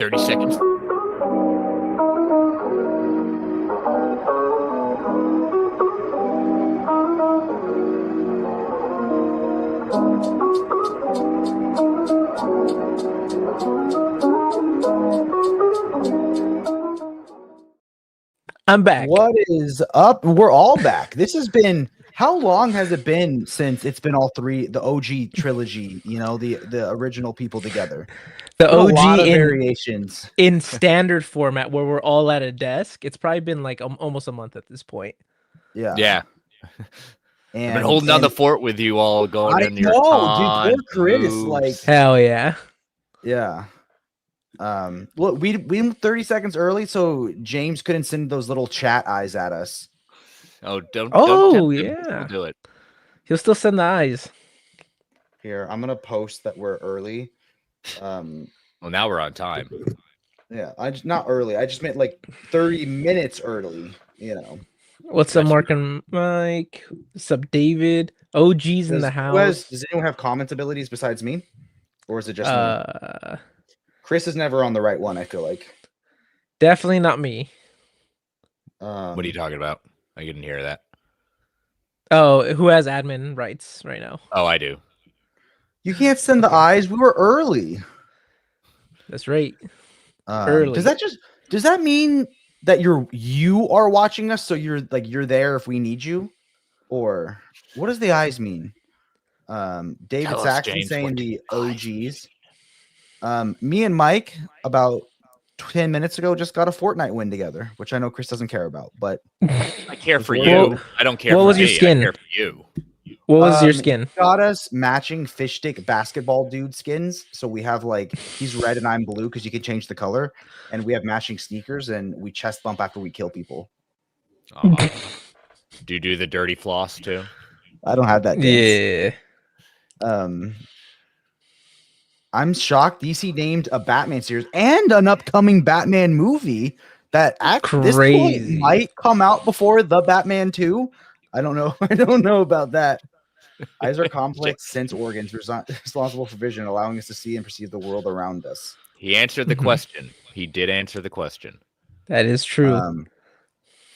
30 seconds. I'm back. What is up? We're all back. This has been, how long has it been since it's been all three, the OG trilogy, you know, the original people together? The Been a lot OG of in variations. in standard format where we're all at a desk. It's probably been like almost a month at this point. Yeah. And I've been holding down the fort with you all going I in your know, dude. Poor Crit is moves. like, Hell yeah. yeah. Look, we 30 seconds early, so James couldn't send those little chat eyes at us. Oh, don't Oh, tempt him. yeah. We'll do it. He'll still send the eyes. Here, I'm gonna post that we're early. Well, now we're on time. Yeah, not early. I just meant like 30 minutes early, you know. What's up, Mark and Mike? What's up, David? OG's in the house. Does anyone have comment abilities besides me? Or is it just me? Chris is never on the right one, I feel like. Definitely not me. What are you talking about? I didn't hear that. Oh, who has admin rights right now? Oh, I do. You can't send the eyes. We were early. That's right. Early. Does that mean that you are watching us, so you're there if we need you? Or what does the eyes mean? David Saxon saying the OGs. Me and Mike about 10 minutes ago just got a Fortnite win together, which I know Chris doesn't care about, but I care for you. I don't care. What for was your me. skin? I care for you. What was your skin? Got us matching fish stick basketball dude skins. So we have like, he's red and I'm blue because you can change the color, and we have matching sneakers, and we chest bump after we kill people. Do you do the dirty floss too? I don't have that dance. Yeah. I'm shocked DC named a Batman series and an upcoming Batman movie that this point might come out before the Batman 2. I don't know. I don't know about that. Eyes are complex sense organs responsible for vision, allowing us to see and perceive the world around us. He answered the question. He did answer the question. That is true.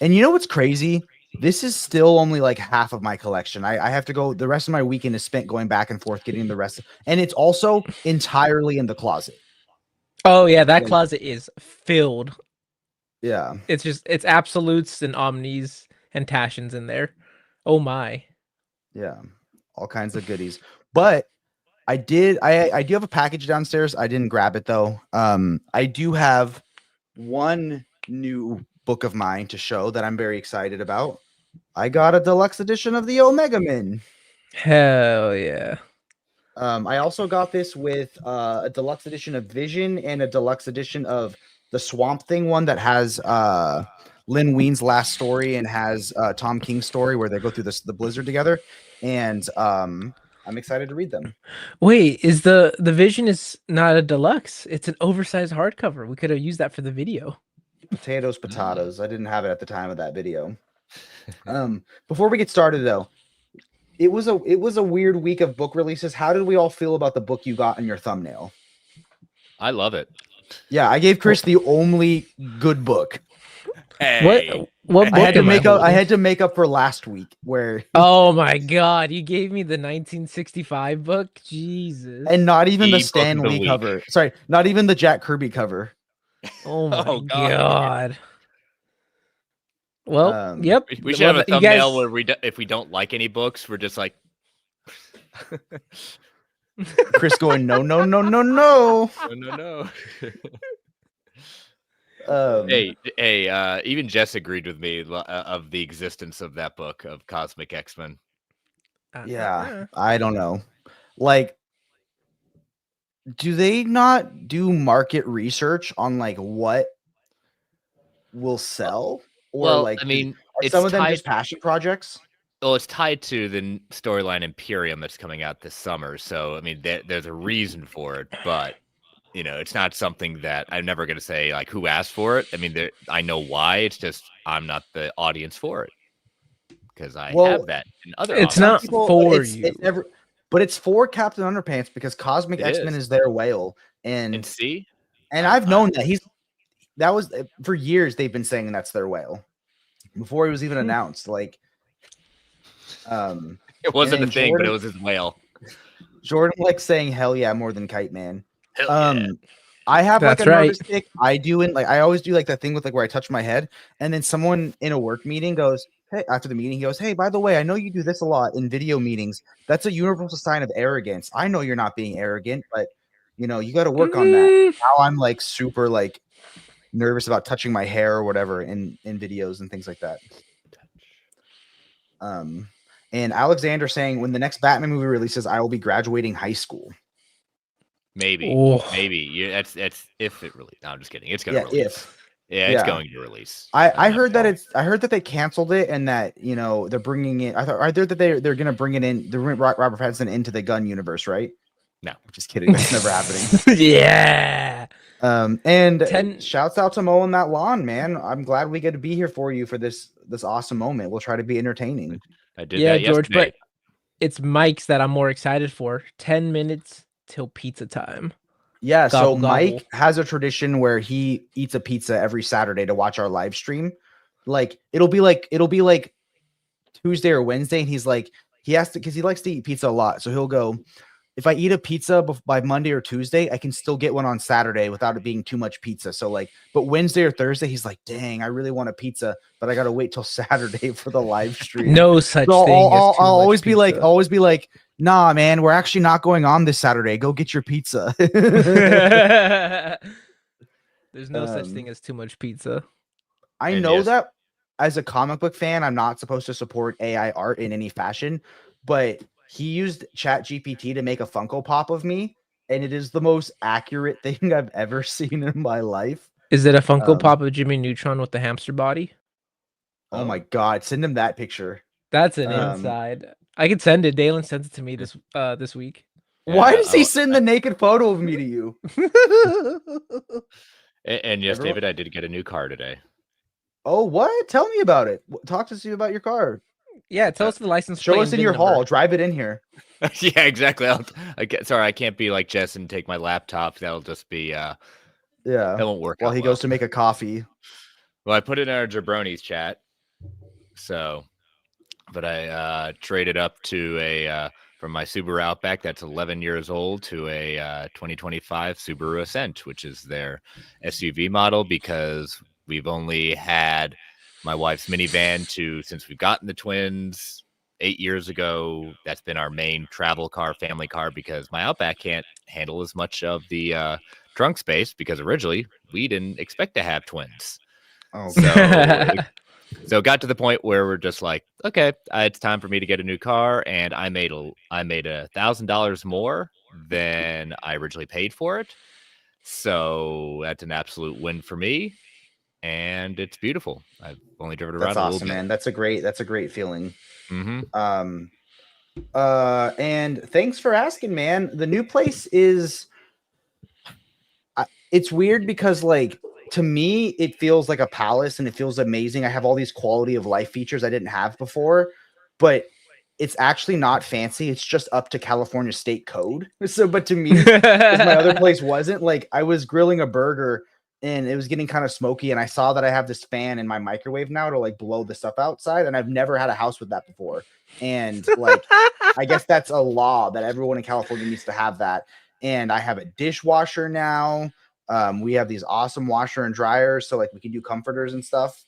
And you know what's crazy? This is still only like half of my collection. I have to go. The rest of my weekend is spent going back and forth getting the rest. And it's also entirely in the closet. Oh, yeah. That closet is filled. Yeah. It's absolutes and omnis and Tashins in there. Oh, my. Yeah. All kinds of goodies. But I do have a package downstairs. I didn't grab it, though. I do have one new book of mine to show that I'm very excited about. I got a deluxe edition of the Omega Men. Hell yeah. I also got this with a deluxe edition of Vision and a deluxe edition of the Swamp Thing one that has Lin Wein's last story and has Tom King's story where they go through the blizzard together. And I'm excited to read them. Wait, is the Vision is not a deluxe? It's an oversized hardcover. We could have used that for the video. Potatoes. I didn't have it at the time of that video. Before we get started, though, it was a weird week of book releases. How did we all feel about the book you got in your thumbnail? I love it. Yeah, I gave Chris the only good book. Hey. What book? I had to make up for last week where oh my god, you gave me the 1965 book? Jesus. And not even the Stan Lee cover. Sorry, not even the Jack Kirby cover. Oh my god. Well, yep. We should have a thumbnail where if we don't like any books, we're just like Chris going no. Hey, even Jess agreed with me of the existence of that book of Cosmic X-Men. Yeah, I don't know. Like, do they not do market research on like what will sell? Or I mean, some of them just passion projects. Well, it's tied to the storyline Imperium that's coming out this summer. So, I mean, there's a reason for it, but it's not something that I'm never going to say like who asked for it. I mean, I know why. It's just I'm not the audience for it because I have that in other. It's not for you. But it's for Captain Underpants because Cosmic X-Men is their whale, and see. And I've known that that was for years. They've been saying that's their whale before it was even announced. Like, it wasn't a thing, but it was his whale. Jordan likes saying "hell yeah" more than Kite Man. Hell yeah. I have That's like a nervous right. tick. I do, and like I always do like that thing with like where I touch my head, and then someone in a work meeting goes, "Hey," after the meeting, he goes, "Hey, by the way, I know you do this a lot in video meetings. That's a universal sign of arrogance. I know you're not being arrogant, but you know you got to work on that." Now I'm like super like nervous about touching my hair or whatever in videos and things like that. And Alexander saying when the next Batman movie releases, I will be graduating high school. Maybe. Yeah, that's if it really. No, I'm just kidding. It's gonna release. It's going to release. I heard that I heard that they canceled it and that they're bringing it. I heard that they're gonna bring it in. They're bringing Robert Pattinson into the Gunn universe, right? No, I'm just kidding. That's never happening. Yeah. And shouts out to mowing that lawn, man. I'm glad we get to be here for you for this awesome moment. We'll try to be entertaining. I did that George, yesterday. but it's Mike's that I'm more excited for. 10 minutes till pizza time. Yeah, gobble, so Mike has a tradition where he eats a pizza every Saturday to watch our live stream. Like it'll be like Tuesday or Wednesday, and he's like he has to because he likes to eat pizza a lot. So he'll go, if I eat a pizza by Monday or Tuesday, I can still get one on Saturday without it being too much pizza. So like, but Wednesday or Thursday, he's like, dang, I really want a pizza, but I got to wait till Saturday for the live stream. No such thing. I'll always be like, nah, man, we're actually not going on this Saturday. Go get your pizza. There's no such thing as too much pizza. I know that as a comic book fan, I'm not supposed to support AI art in any fashion, but he used ChatGPT to make a Funko Pop of me, and it is the most accurate thing I've ever seen in my life. Is it a Funko Pop of Jimmy Neutron with the hamster body? Oh my God, send him that picture. That's an inside. I could send it. Dalen sent it to me this week. Why does he send the naked photo of me to you? And yes, David, I did get a new car today. Oh, what? Tell me about it. Talk to us about your car. Yeah, tell us the license. Show us in your hall. Drive it in here. Yeah, exactly. Sorry, I can't be like Jess and take my laptop. That'll just be that won't work. While he goes to make a coffee. Well, I put it in our Jabronis chat. So, but I traded up to from my Subaru Outback that's 11 years old to a 2025 Subaru Ascent, which is their SUV model, because we've only had my wife's minivan since we've gotten the twins 8 years ago. That's been our main travel car, family car, because my Outback can't handle as much of the trunk space, because originally we didn't expect to have twins. Oh, so it got to the point where we're just like, okay, it's time for me to get a new car, and I made $1,000 more than I originally paid for it. So that's an absolute win for me. And it's beautiful. I've only driven around a little bit. Man. That's a great feeling. Mm-hmm. And thanks for asking, man. The new place is, it's weird because like, to me, it feels like a palace and it feels amazing. I have all these quality of life features I didn't have before, but it's actually not fancy. It's just up to California state code. So, but to me, because my other place wasn't, like I was grilling a burger and it was getting kind of smoky, and I saw that I have this fan in my microwave now to like blow the stuff outside, and I've never had a house with that before. And like, I guess that's a law that everyone in California needs to have that. And I have a dishwasher now. We have these awesome washer and dryers, so like we can do comforters and stuff,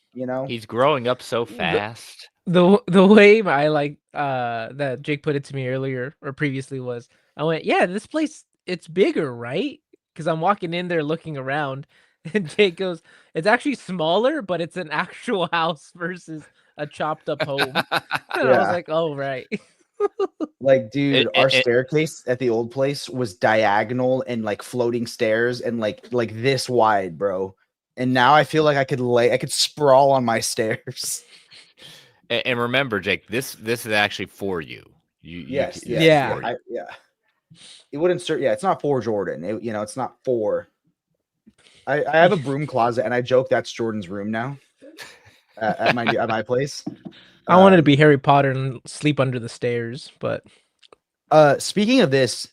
He's growing up so fast. The way I like that Jake put it to me earlier or previously was, I went, yeah, this place, it's bigger, right? Because I'm walking in there looking around, and Jake goes, it's actually smaller, but it's an actual house versus a chopped up home. And I was like, oh, right. Like, dude, our staircase at the old place was diagonal and like floating stairs and like this wide, bro. And now I feel like I could sprawl on my stairs. And remember, Jake, this is actually for you. Yes. Yeah. It would insert. Yeah, it's not for Jordan. It's not for. I have a broom closet, and I joke that's Jordan's room now. At my place. I wanted to be Harry Potter and sleep under the stairs, but speaking of this,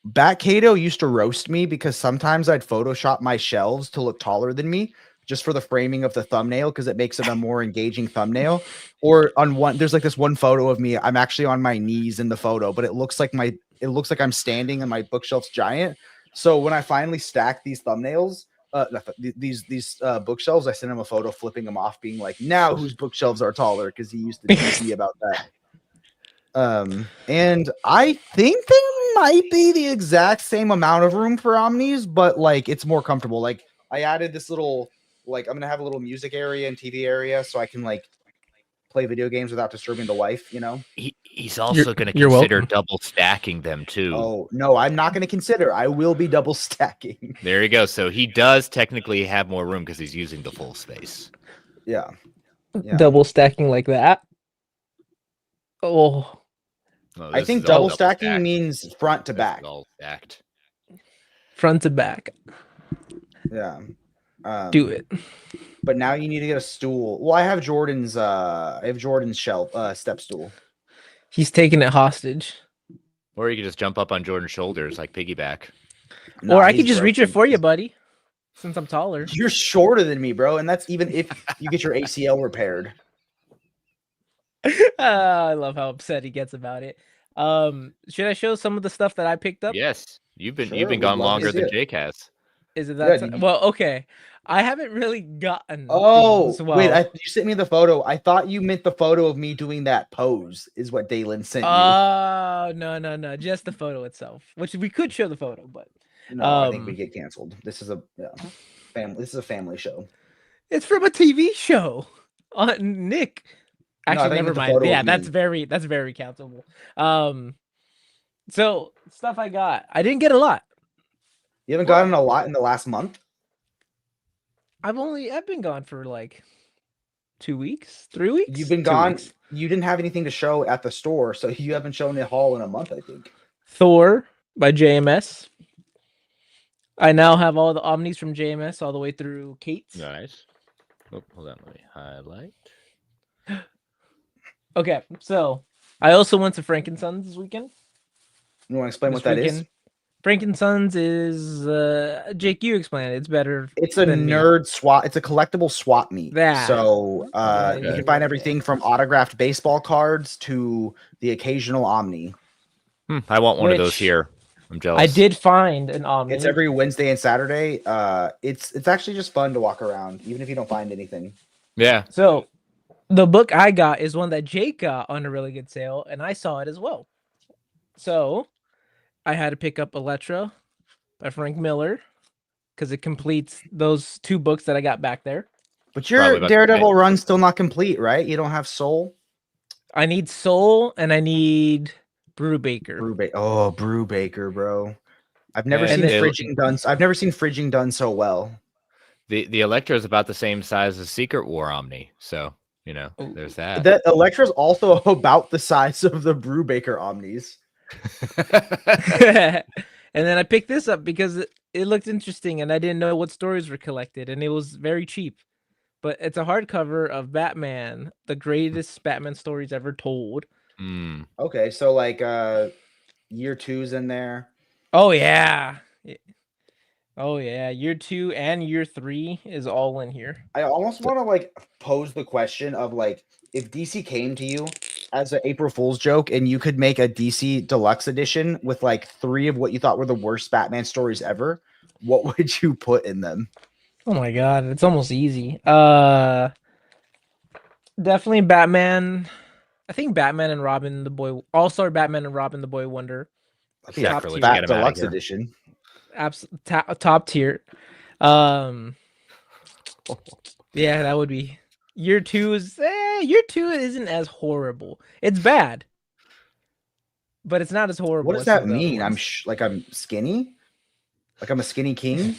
Bat Kato used to roast me because sometimes I'd Photoshop my shelves to look taller than me just for the framing of the thumbnail because it makes it a more engaging thumbnail. Or on one, there's like this one photo of me. I'm actually on my knees in the photo, but it looks like I'm standing and my bookshelf's giant. So when I finally stack these thumbnails, these bookshelves, I sent him a photo flipping them off, being like, "Now whose bookshelves are taller?" Because he used to tease me about that. And I think there might be the exact same amount of room for Omnis, but like it's more comfortable. Like I added this little, like I'm gonna have a little music area and TV area so I can like play video games without disturbing the wife, you know. He's also going to you're consider welcome. double stacking them too. Oh no, I'm not gonna consider. I will be double stacking. There you go. So he does technically have more room because he's using the full space. Yeah. Double stacking like that. Oh, Oh, I this think is all double stacking stacked. means front to This back. is all stacked. front to back. Yeah. Do it. But now you need to get a stool. Well, I have Jordan's shelf step stool. He's taking it hostage. Or you could just jump up on Jordan's shoulders like piggyback. Or I he's could just reach it broken. for you, buddy. Since I'm taller. You're shorter than me, bro, and that's even if you get your ACL repaired. I love how upset he gets about it. Should I show some of the stuff that I picked up? Yes, you've been Sure, we'd gone love to longer see than it. Jake has. Is it that? Yeah, Well, okay. I haven't really gotten. Oh, things. Well, wait! You sent me the photo. I thought you meant the photo of me doing that pose. Is what Dalen sent you. Oh no! Just the photo itself, which we could show the photo, but No, I think we get canceled. This is a family. This is a family show. it's from a TV show on Nick. Actually, never mind. Yeah, that's very countable. So stuff I got. I didn't get a lot. You haven't gotten a lot in the last month. I've been gone for like 2 weeks, 3 weeks. You've been gone. You didn't have anything to show at the store, so you haven't shown a haul in a month, I think. Thor by JMS. I now have all the Omnis from JMS all the way through Kate's. Nice. Oh, hold on, let me highlight. Okay, so I also went to Frankensons this weekend. You want to explain what that is? Frankensons is Jake, you explain it. It's better. It's a nerd swap. It's a collectible swap meet. That. So you can find everything from autographed baseball cards to the occasional Omni. I want one of those here. I'm jealous. I did find an Omni. It's every Wednesday and Saturday. It's actually just fun to walk around, even if you don't find anything. Yeah. So the book I got is one that Jake got on a really good sale, and I saw it as well. So I had to pick up Elektra by Frank Miller because it completes those 2 books that I got back there. But your Daredevil run's still not complete, right? You don't have Soul? I need Soul and I need Brubaker. Brubaker, bro. I've never seen Fridging done. I've never seen Fridging done so well. The Elektra is about the same size as Secret War Omni, so you know there's that. The Elektra is also about the size of the Brubaker Omnis. And then I picked this up because it looked interesting and I didn't know what stories were collected and it was very cheap. But it's a hardcover of Batman, the greatest Batman stories ever told. Okay, so like year 2's in there. Oh yeah. Year 2 and year 3 is all in here. I almost want to like pose the question of like if DC came to you as an April Fool's joke and you could make a DC deluxe edition with like 3 of what you thought were the worst Batman stories ever, what would you put in them? Oh my god, it's almost easy. Definitely Batman. I think Batman and Robin the Boy All-Star Batman and Robin the Boy Wonder. Top tier. Bat deluxe edition. Top tier. Yeah, that would be. Year 2 isn't as horrible. It's bad, but it's not as horrible. What does that mean? I'm skinny. Like I'm a skinny king.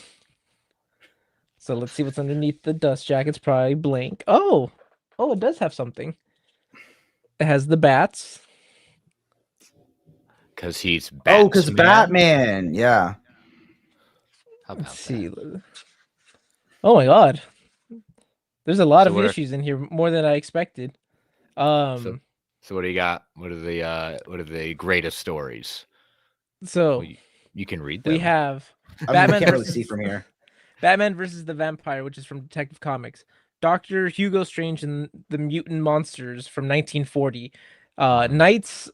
So let's see what's underneath the dust jacket. It's probably blank. Oh, it does have something. It has the bats. Because he's Batman. Oh, because Batman. Yeah. Let's see. Oh my god. There's a lot of issues in here, more than I expected. So what do you got? What are the greatest stories? So You can read them. We have I mean, we Batman can't really versus see from here. Batman versus the Vampire, which is from Detective Comics. Dr. Hugo Strange and the Mutant Monsters from 1940. Knights,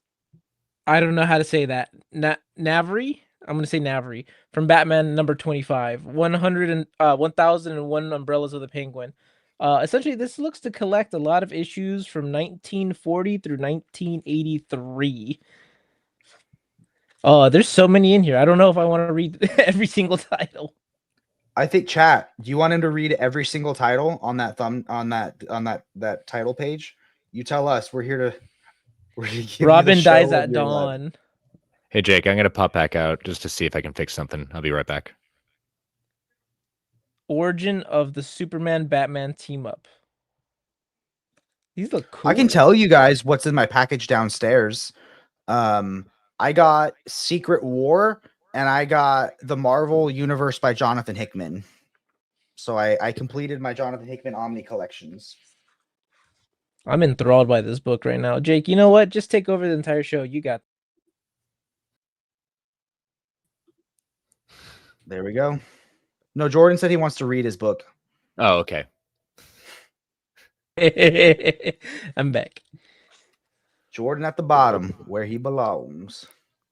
I don't know how to say that. Navari? I'm going to say Navari from Batman number 25. 1001 Umbrellas with a Penguin. Essentially, this looks to collect a lot of issues from 1940 through 1983. There's so many in here. I don't know if I want to read every single title. I think chat. Do you want him to read every single title on that that title page? You tell us. We're here to give Robin you the dies show at of your life. dawn. Hey, Jake, I'm going to pop back out just to see if I can fix something. I'll be right back. Origin of the Superman Batman team up. These look cool. I can tell you guys what's in my package downstairs. I got Secret War and I got the Marvel Universe by Jonathan Hickman. So I completed my Jonathan Hickman Omni collections. I'm enthralled by this book right now. Jake, you know what? Just take over the entire show. You got. There we go. No, Jordan said he wants to read his book. Oh, okay. I'm back. Jordan at the bottom where he belongs.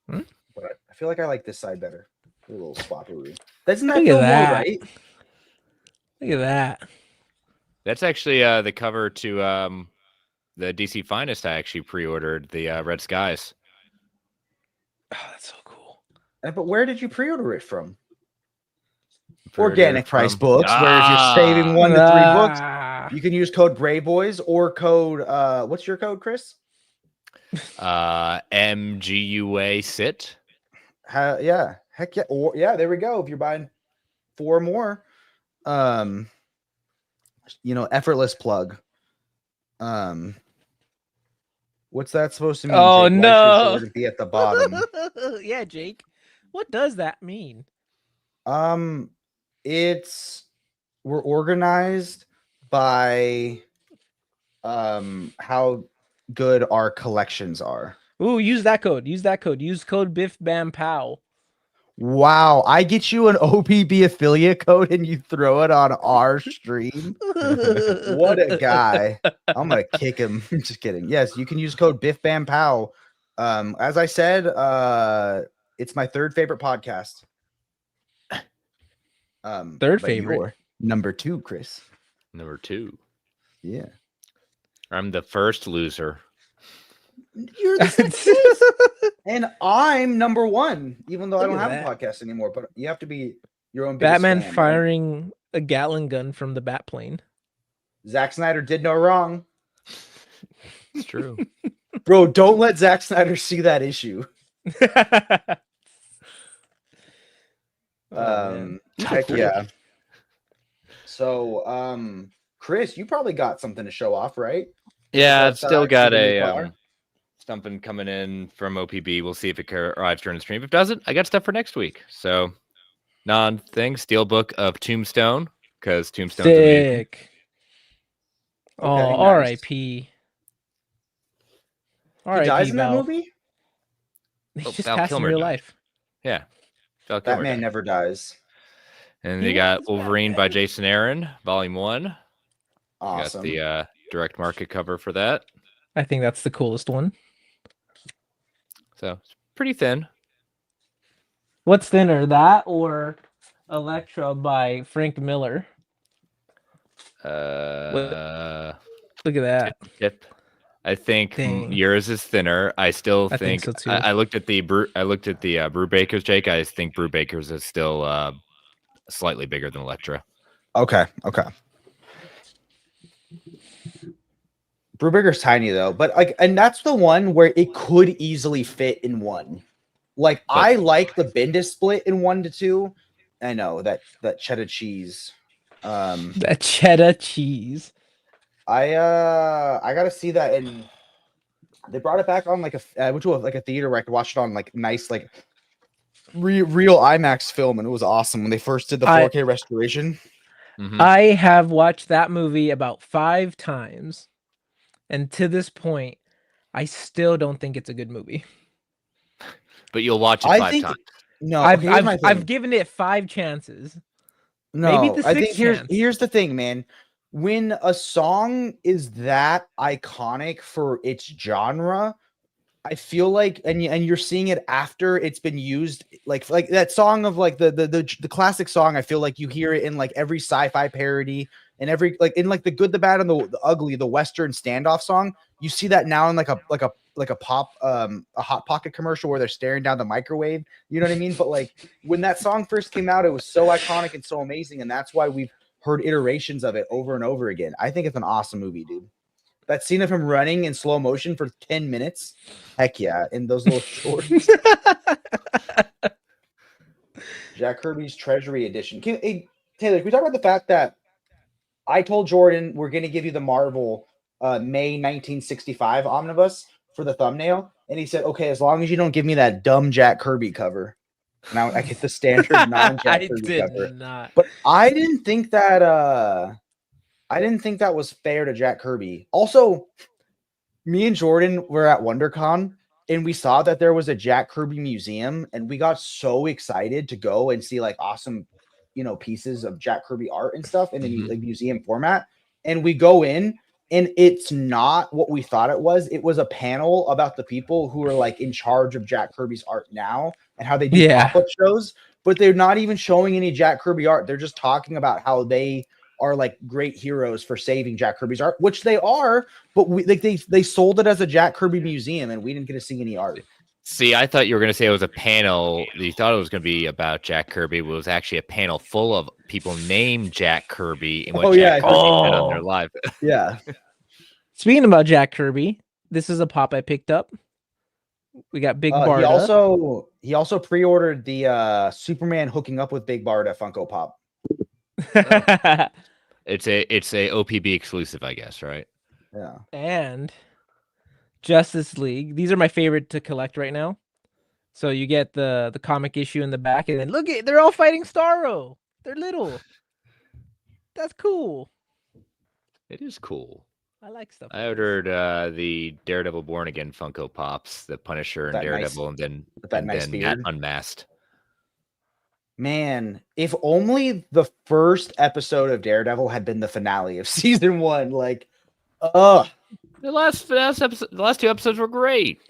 Hmm? But I feel like I like this side better. A little swapperoo. Doesn't that Look at feel more that. right? Look at that. That's actually the cover to the DC Finest. I actually pre-ordered the Red Skies. Oh, that's so cool. But where did you pre-order it from? Pre-ordered Organic price from- books, where if you're saving 1 to 3 books, you can use code BRAVEBOYS or code what's your code, Chris? MGUA sit. Yeah, heck yeah, or yeah, there we go. If you're buying 4 more, effortless plug. What's that supposed to mean? Oh, Jake? Why should no. Jordan be at the bottom? Yeah, Jake. What does that mean? We're organized by how good our collections are. Ooh, use that code. Use that code. Use code Biff Bam Pow. Wow, I get you an OPB affiliate code and you throw it on our stream. What a guy. I'm gonna kick him. Just kidding. Yes, you can use code Biff Bam Pow. As I said, it's my 3rd favorite podcast. Third favorite. You're number 2, Chris. Number 2. Yeah. I'm the first loser. You're the second. And I'm number 1, even though I Look don't at have that. a podcast anymore. But you have to be your own biggest Batman fan, right? firing a Gatling gun from the Batplane. Zack Snyder did no wrong. It's true. Bro, don't let Zack Snyder see that issue. man. Heck yeah. So, Chris, you probably got something to show off, right? Yeah, I've Website, still got see the new a car? something coming in from OPB. We'll see if it arrives during the stream. If it doesn't, I got stuff for next week. So, non-thing, Steelbook of Tombstone, because Tombstone's amazing. Sick. Okay, Oh, nice. R.I.P. He R.I.P. dies in that Val. movie? He Oh, just Val passed Kilmer in real died. life. Yeah. Val That Kilmer man died. never dies. And He they got was Wolverine by Jason Aaron, Volume 1. Awesome. Got the direct market cover for that. I think that's the coolest one. So it's pretty thin. What's thinner, that or Elektra by Frank Miller? Look at that. Tip. I think Dang. yours is thinner. I still I think think so, too. I looked at the Brewbakers, Jake. I think Brewbakers is still slightly bigger than Elektra. Okay. Brewbigger's tiny though, but and that's the one where it could easily fit in one. Like I like the Bendis split in 1 to 2. I know that cheddar cheese. That cheddar cheese. I gotta see that, and they brought it back on like I went to a theater where I could watch it on like nice like real IMAX film, and it was awesome when they first did the 4K restoration. Mm-hmm. I have watched that movie about 5 times, and to this point, I still don't think it's a good movie. But you'll watch it 5 times. No, I've okay, here's I've my I've thing. given it 5 chances. Maybe No, the I think sixth chance. here's the thing, man. When a song is that iconic for its genre, I feel like, and you're seeing it after it's been used, like that song of like the classic song. I feel like you hear it in like every sci-fi parody and every like in like the Good, the Bad, and the Ugly, the Western standoff song. You see that now in like a pop a Hot Pocket commercial where they're staring down the microwave. You know what I mean? But like when that song first came out, it was so iconic and so amazing, and that's why we've heard iterations of it over and over again. I think it's an awesome movie, dude. That scene of him running in slow motion for 10 minutes. Heck yeah, in those little shorts. Jack Kirby's Treasury Edition. Hey, Taylor, can we talk about the fact that I told Jordan we're going to give you the Marvel May 1965 omnibus for the thumbnail? And he said, okay, as long as you don't give me that dumb Jack Kirby cover. Now I get the standard non-Jack I Kirby did cover. not. But I didn't think that was fair to Jack Kirby. Also, me and Jordan were at WonderCon and we saw that there was a Jack Kirby museum and we got so excited to go and see like awesome, pieces of Jack Kirby art and stuff in the like museum format. And we go in and it's not what we thought it was. It was a panel about the people who are like in charge of Jack Kirby's art now and how they do pop-up shows, but they're not even showing any Jack Kirby art. They're just talking about how they are like great heroes for saving Jack Kirby's art, which they are, but they sold it as a Jack Kirby museum and we didn't get to see any art. See, I thought you were going to say it was a panel. You thought it was going to be about Jack Kirby. It was actually a panel full of people named Jack Kirby and what Jack Kirby did on their life. Yeah. Speaking about Jack Kirby, this is a pop I picked up. We got Big Barda. He also pre-ordered the Superman hooking up with Big Barda Funko Pop. It's a OPB exclusive, I guess, right? Yeah. And Justice League. These are my favorite to collect right now. So you get the comic issue in the back, and then look at they're all fighting Starro. They're little. That's cool. It is cool. I like stuff. I ordered the Daredevil Born Again Funko Pops, the Punisher and Daredevil, and then that unmasked. Man, if only the first episode of Daredevil had been the finale of season 1. Like, the last episode, the last 2 episodes were great.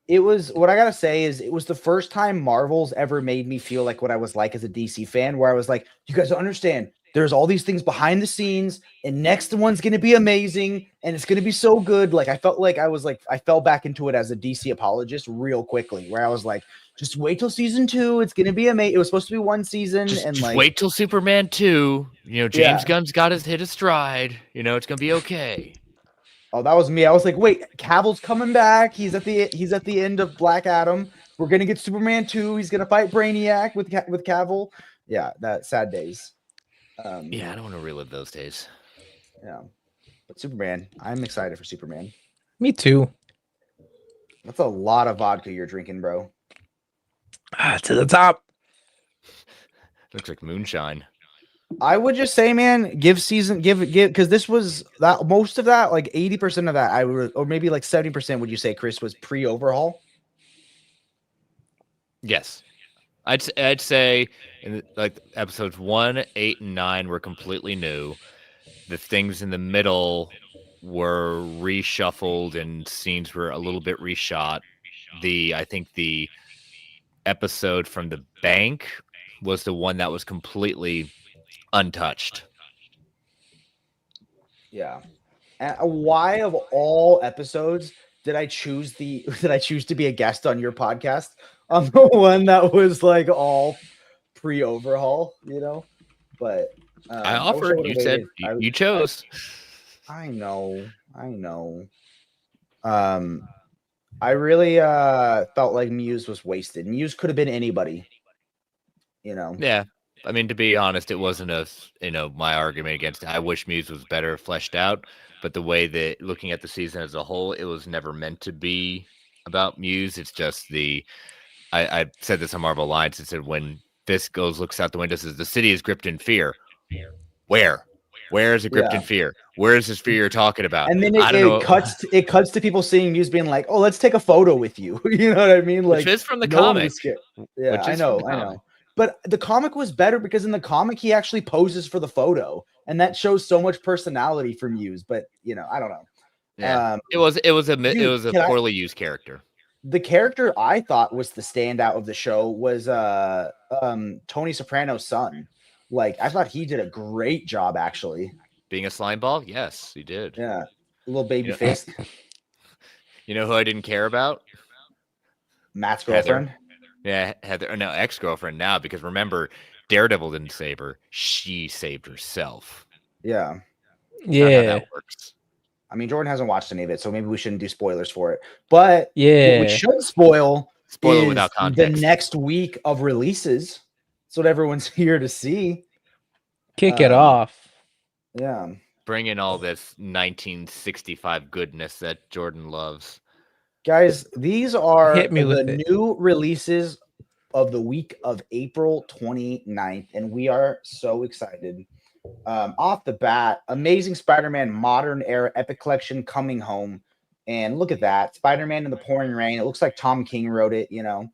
It was, what I gotta say is, it was the first time Marvel's ever made me feel like what I was like as a DC fan, where I was like, you guys don't understand. There's all these things behind the scenes, and next one's gonna be amazing, and it's gonna be so good. Like, I felt like I fell back into it as a DC apologist real quickly, where I was like, just wait till season 2. It's gonna be amazing. It was supposed to be one season, just like wait till Superman 2. James Gunn's got his hit his stride. It's gonna be okay. Oh, that was me. I was like, wait, Cavill's coming back. He's at the end of Black Adam. We're gonna get Superman 2. He's gonna fight Brainiac with Cavill. Yeah, that sad days. Yeah, I don't want to relive those days. Yeah, but Superman, I'm excited for Superman. Me too. That's a lot of vodka you're drinking, bro. To the top. Looks like moonshine. I would just say, man, give because this was that most of that, like 80% of that, or maybe like 70%. Would you say, Chris, was pre-overhaul? Yes, I'd say like episodes 1, 8, and 9 were completely new. The things in the middle were reshuffled and scenes were a little bit reshot. I think the episode from the bank was the one that was completely untouched. Yeah. And why of all episodes did I choose to be a guest on your podcast on the one that was like all pre-overhaul, But I offered. You said you chose. I know. I really felt like Muse was wasted. Muse could have been anybody, Yeah. I mean, to be honest, it wasn't my argument against it. I wish Muse was better fleshed out, but the way that looking at the season as a whole, it was never meant to be about Muse. It's just I said this on Marvel Alliance. It said when Fisk looks out the window, says the city is gripped in fear. Where? Where is the Krypton Yeah. fear? Where is this fear you're talking about? And then I don't know. it cuts to people seeing Muse being like, "Oh, let's take a photo with you." You know what I mean? Which Like, is from the no one comic. was scared. Yeah, Which I is from know, the I comic. know. But the comic was better because in the comic he actually poses for the photo, and that shows so much personality for Muse. But you know, I don't know. Yeah, it was a Dude, poorly used character. the character I thought was the standout of the show was Tony Soprano's son. Like, I thought he did a great job actually. Being a slime ball, yes, he did. Yeah, a little baby You know, face. You know who I didn't care about? Matt's Heather. girlfriend. Yeah, Heather. No, ex-girlfriend now, because remember, Daredevil didn't save her; she saved herself. Yeah. That's not how that works. I mean, Jordan hasn't watched any of it, so maybe we shouldn't do spoilers for it. But what we Yeah. should spoil is without the context. next week of releases. That's what everyone's here to see. Kick it off. Yeah. Bring in all this 1965 goodness that Jordan loves. Guys, these are Hit me the with it. new releases of the week of April 29th, and we are so excited. Off the bat, Amazing Spider-Man Modern Era Epic Collection coming home. And look at that. Spider-Man in the Pouring Rain. It looks like Tom King wrote it, you know.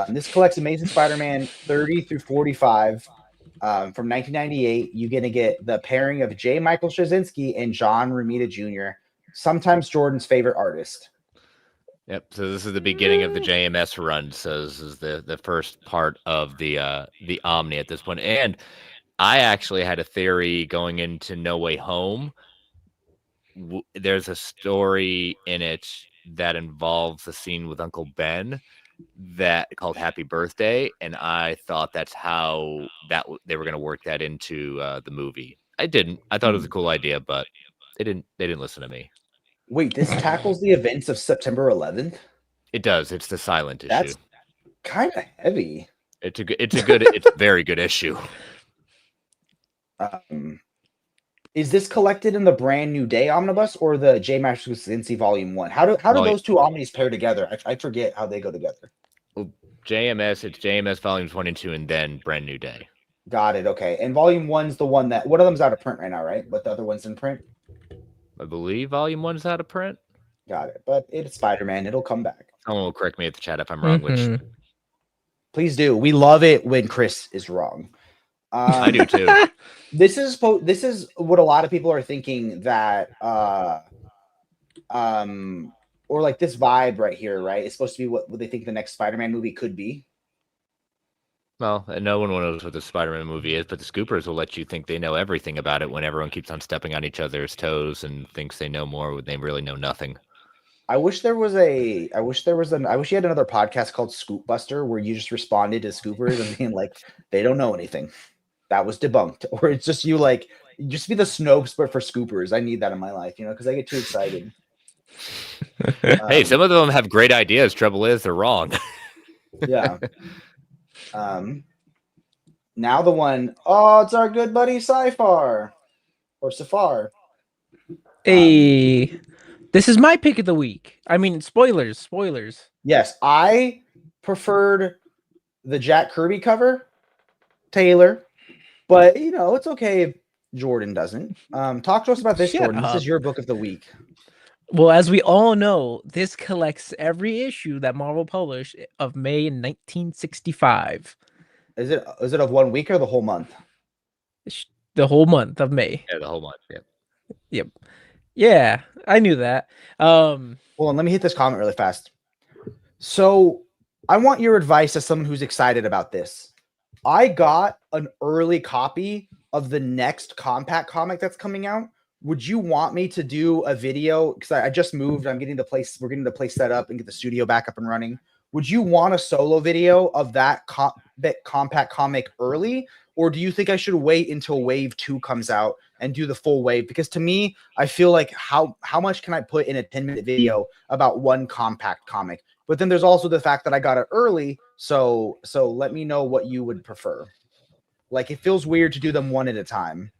This collects Amazing Spider-Man 30 through 45 from 1998. You're going to get the pairing of J. Michael Straczynski and John Romita Jr., sometimes Jordan's favorite artist. Yep. So this is the beginning of the JMS run. So this is the first part of the Omni at this point. And I actually had a theory going into No Way Home. There's a story in it that involves a scene with Uncle Ben that called Happy Birthday, and I thought that's how they were going to work that into the movie. I didn't. I thought it was a cool idea, but they didn't listen to me. Wait, this tackles the events of September 11th? It does. It's the silent issue. That's kind of heavy. It's a very good issue. Is this collected in the Brand New Day omnibus or the J. Michael Straczynski Volume 1? How do those two omnis pair together? I forget how they go together. Well, JMS, it's JMS Volumes 1 and 2, and then Brand New Day. Got it. Okay. And Volume 1's the one that one of them's out of print right now, right? But the other one's in print. I believe Volume 1's out of print. Got it. But it's Spider-Man. It'll come back. Someone will correct me at the chat if I'm wrong. Which please do. We love it when Chris is wrong. I do too. This is what a lot of people are thinking that or like this vibe right here, right? It's supposed to be what they think the next Spider-Man movie could be. Well, no one knows what the Spider-Man movie is, but the Scoopers will let you think they know everything about it when everyone keeps on stepping on each other's toes and thinks they know more when they really know nothing. I wish you had another podcast called Scoop Buster where you just responded to Scoopers and being like, they don't know anything. That was debunked. Or it's just you like, just be the Snopes, but for Scoopers. I need that in my life, you know, because I get too excited. Hey, some of them have great ideas. Trouble is, they're wrong. Yeah. Now the one, it's our good buddy Sci-Far or Safar. Hey, this is my pick of the week. I mean, spoilers. Yes, I preferred the Jack Kirby cover, Taylor, but you know it's okay if Jordan doesn't. Talk to us about this, Jordan. This is your book of the week. Well, as we all know, this collects every issue that Marvel published of May in 1965. Is it of 1 week or the whole month? The whole month of May. Yeah, the whole month. Yep. Yeah, I knew that. Hold on, let me hit this comment really fast. So I want your advice as someone who's excited about this. I got an early copy of the next compact comic that's coming out. Would you want me to do a video? Because I just moved. We're getting the place set up and get the studio back up and running. Would you want a solo video of that compact comic early? Or do you think I should wait until Wave 2 comes out and do the full wave? Because to me, I feel like how much can I put in a 10-minute video about one compact comic? But then there's also the fact that I got it early. So let me know what you would prefer. Like, it feels weird to do them one at a time.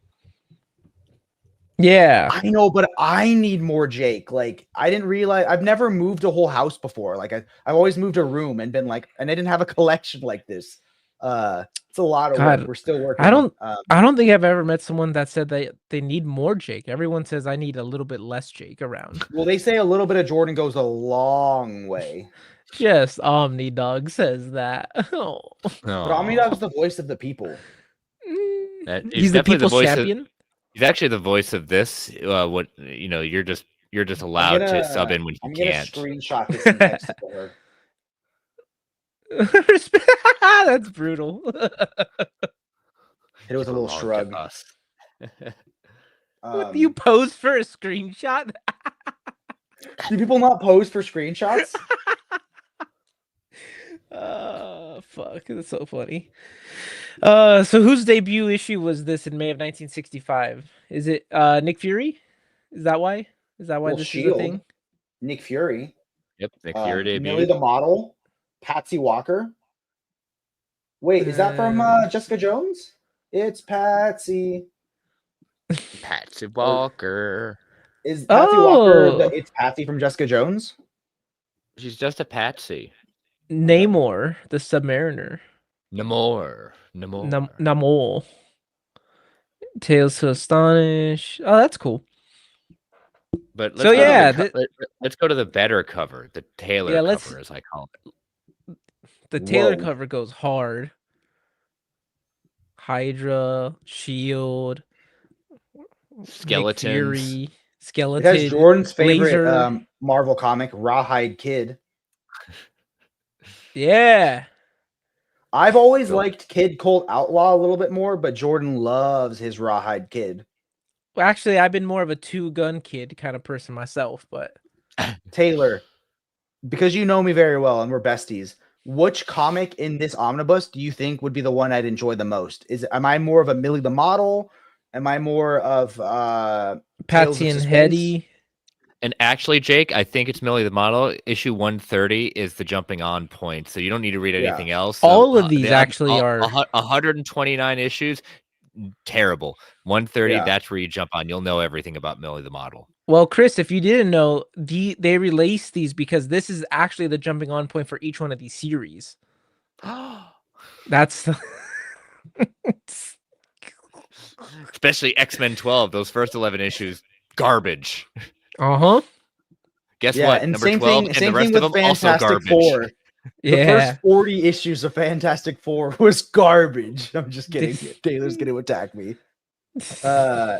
Yeah, I know, but I need more Jake. Like, I didn't realize I've never moved a whole house before. Like, I've always moved a room and been like, and I didn't have a collection like this. It's a lot of God, work. We're still working. I don't I don't think I've ever met someone that said that they need more Jake. Everyone says I need a little bit less Jake around. Well, they say a little bit of Jordan goes a long way. Just Omnidog says that. Oh. But Omnidog's the voice of the people. He's the people's champion. He's actually the voice of this. What you're just allowed to sub in when you can't. I'm gonna screenshot this and text it to her. That's brutal. It was a little shrug. Would you pose for a screenshot? Do people not pose for screenshots? Fuck, that's so funny. So whose debut issue was this in May of 1965? Is it Nick Fury? Is that why? Is that why this Shield, is a thing? Nick Fury. Yep, Nick Fury debut. Millie the Model, Patsy Walker. Wait, is that from Jessica Jones? It's Patsy. Patsy Walker. Is Patsy Walker it's Patsy from Jessica Jones? She's just a patsy. Namor, the Submariner. Namor. Tales to Astonish. Oh, that's cool. But let's go to the better cover, the Taylor cover, as I call it. The Taylor cover goes hard. Hydra, Shield, Skeletons. Skeleton. It has Jordan's favorite Marvel comic, Rawhide Kid. Yeah. I've always liked Kid Colt Outlaw a little bit more, but Jordan loves his Rawhide Kid. Well, actually, I've been more of a two-gun kid kind of person myself, but Taylor, because you know me very well and we're besties, which comic in this omnibus do you think would be the one I'd enjoy the most? Am I more of a Millie the Model? Am I more of Patsy and Hetty? And actually, Jake, I think it's Millie the Model. Issue 130 is the jumping on point, so you don't need to read anything else. So, all of these actually are 129 issues. Terrible. 130, that's where you jump on. You'll know everything about Millie the Model. Well, Chris, if you didn't know, they released these because this is actually the jumping on point for each one of these series. That's especially X-Men 12. Those first 11 issues, garbage. Guess what? And number same 12 thing, and same the rest thing of with them also Fantastic garbage. Four. The first 40 issues of Fantastic Four was garbage. I'm just kidding. Taylor's going to attack me. Oh,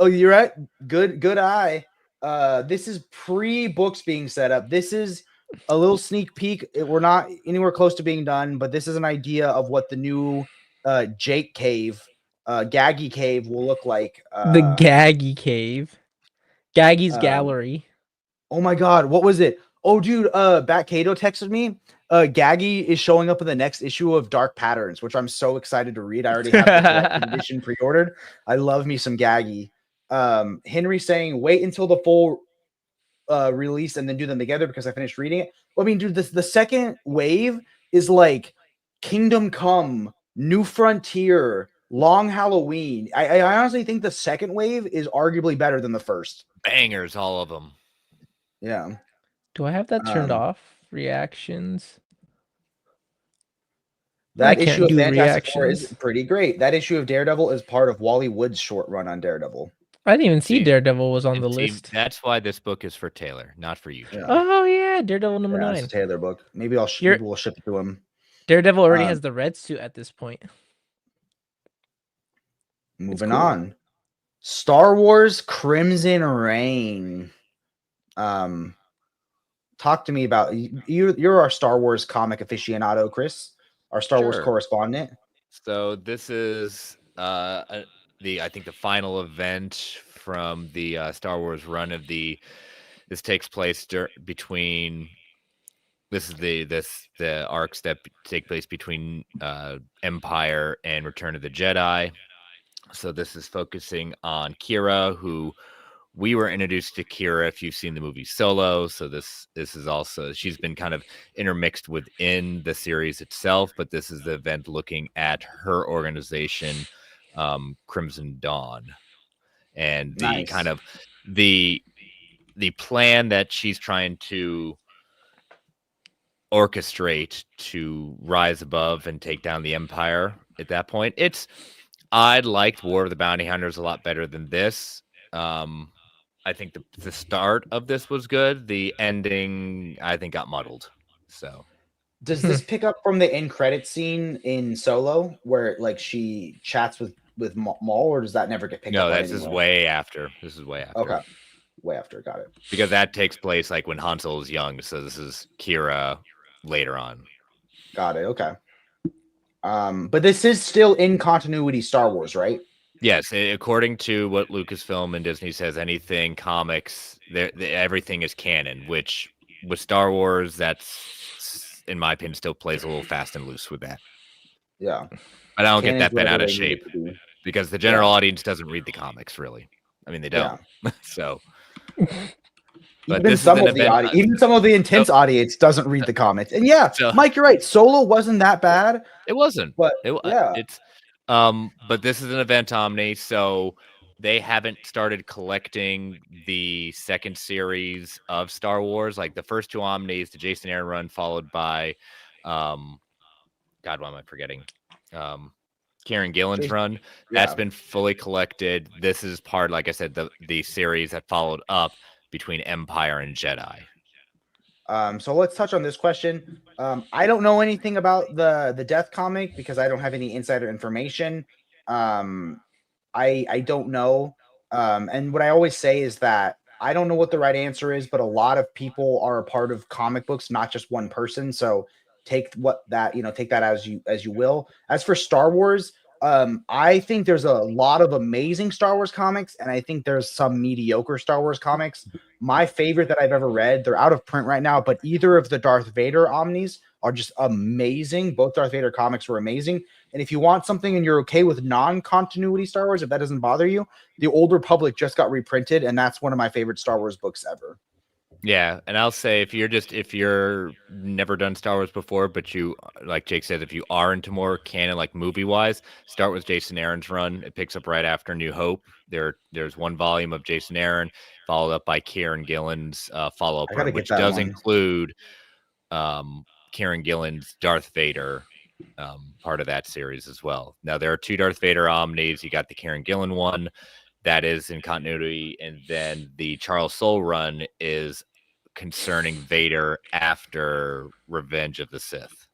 you're right. Good eye. This is pre-books being set up. This is a little sneak peek. We're not anywhere close to being done, but this is an idea of what the new Jake Cave, Gaggy Cave will look like. The Gaggy Cave. Gaggy's Gallery. Oh my God, what was it? Oh, dude, Bat Kato texted me. Gaggy is showing up in the next issue of Dark Patterns, which I'm so excited to read. I already have the collected edition pre-ordered. I love me some Gaggy. Henry saying, wait until the full release and then do them together because I finished reading it. Well, I mean, dude, the second wave is like Kingdom Come, New Frontier, Long Halloween. I honestly think the second wave is arguably better than the first. Bangers, all of them. Yeah. Do I have that turned off? Reactions. That issue of Fantastic Four is pretty great. That issue of Daredevil is part of Wally Wood's short run on Daredevil. I didn't even see Daredevil was on the list. That's why this book is for Taylor, not for you. Yeah. Oh yeah, Daredevil number 9. It's a Taylor book. Maybe we'll ship it to him. Daredevil already has the red suit at this point. Moving on. Star Wars Crimson Reign. Talk to me about you're our Star Wars comic aficionado, Chris, our Star Wars correspondent. So this is I think the final event from the Star Wars run of this takes place between the arcs that take place between Empire and Return of the Jedi. So this is focusing on Kira, who we were introduced to Kira if you've seen the movie Solo. So this is also, she's been kind of intermixed within the series itself, but this is the event looking at her organization, Crimson Dawn, and the kind of the plan that she's trying to orchestrate to rise above and take down the Empire at that point. I liked War of the Bounty Hunters a lot better than this. I think the start of this was good. The ending, I think, got muddled. So, does this pick up from the end credit scene in Solo, where like she chats with Maul, or does that never get picked up? No, this is way after. This is way after. Okay, way after. Got it. Because that takes place like when Han Solo is young. So this is Kira later on. Got it. Okay. But this is still in continuity Star Wars, right? Yes, according to what Lucasfilm and Disney says, anything comics, everything is canon. Which with Star Wars, that's in my opinion still plays a little fast and loose with that. Yeah, but I don't get that bent out of shape because the general audience doesn't read the comics really. I mean, they don't. Yeah. So, but even some of the audience, even some of the intense audience doesn't read the comics. And Mike, you're right. Solo wasn't that bad. It wasn't. But it's. But this is an event Omni, so they haven't started collecting the second series of Star Wars. Like the first two Omnis, the Jason Aaron run, followed by, God, why am I forgetting? Kieran Gillen's run. That's been fully collected. This is part, like I said, the series that followed up between Empire and Jedi. So let's touch on this question. I don't know anything about the Death comic because I don't have any insider information. I don't know. And what I always say is that I don't know what the right answer is, but a lot of people are a part of comic books, not just one person. So take that as you will. As for Star Wars, I think there's a lot of amazing Star Wars comics, and I think there's some mediocre Star Wars comics. My favorite that I've ever read, they're out of print right now, but either of the Darth Vader Omnis are just amazing. Both Darth Vader comics were amazing. And if you want something and you're okay with non-continuity Star Wars, if that doesn't bother you, The Old Republic just got reprinted, and that's one of my favorite Star Wars books ever. Yeah, and I'll say if you're never done Star Wars before, but you, like Jake said, if you are into more canon, like movie-wise, start with Jason Aaron's run. It picks up right after New Hope. There's one volume of Jason Aaron, followed up by Kieran Gillen's follow-up run, which does include Kieran Gillen's Darth Vader part of that series as well. Now, there are two Darth Vader Omnis. You got the Kieran Gillen one. That is in continuity, and then the Charles Soule run is concerning Vader after Revenge of the Sith.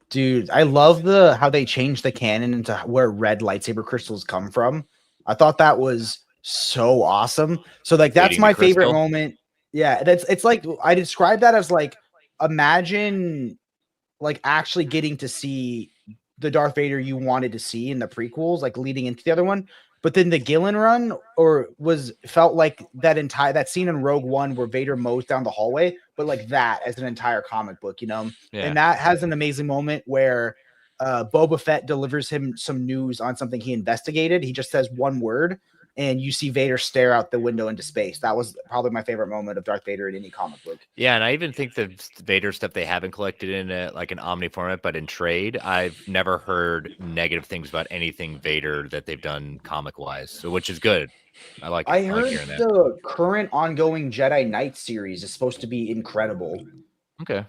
Dude, I love how they changed the canon into where red lightsaber crystals come from. I thought that was so awesome. So like that's my favorite moment. Yeah, it's like I describe that as like imagine like actually getting to see the Darth Vader you wanted to see in the prequels, like leading into the other one. But then the Gillen run felt like that scene in Rogue One where Vader mows down the hallway, but like that as an entire comic book, Yeah. And that has an amazing moment where Boba Fett delivers him some news on something he investigated. He just says one word, and you see Vader stare out the window into space. That was probably my favorite moment of Darth Vader in any comic book. Yeah, and I even think the Vader stuff they haven't collected in like an Omni format, but in trade, I've never heard negative things about anything Vader that they've done comic-wise, so which is good. I like it. I heard the current ongoing Jedi Knight series is supposed to be incredible. Okay.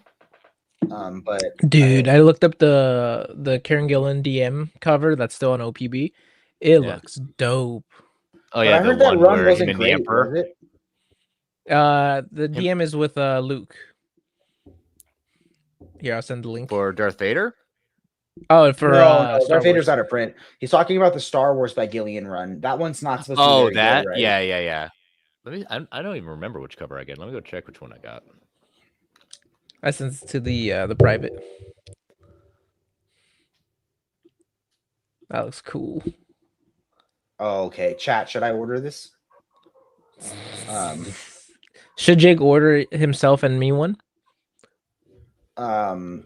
But dude, I looked up the Kieran Gillen DM cover that's still on OPB. It looks dope. Oh yeah, I heard that run wasn't great. Was it? The DM is with Luke. Here, I'll send the link for Darth Vader. Oh, for no, Darth Vader's out of print. He's talking about the Star Wars by Gillian run. That one's not supposed to be that good, right? Yeah. I don't even remember which cover I get. Let me go check which one I got. I sent it to the private. That looks cool. Oh, okay. Chat, should I order this? Should Jake order himself and me one? So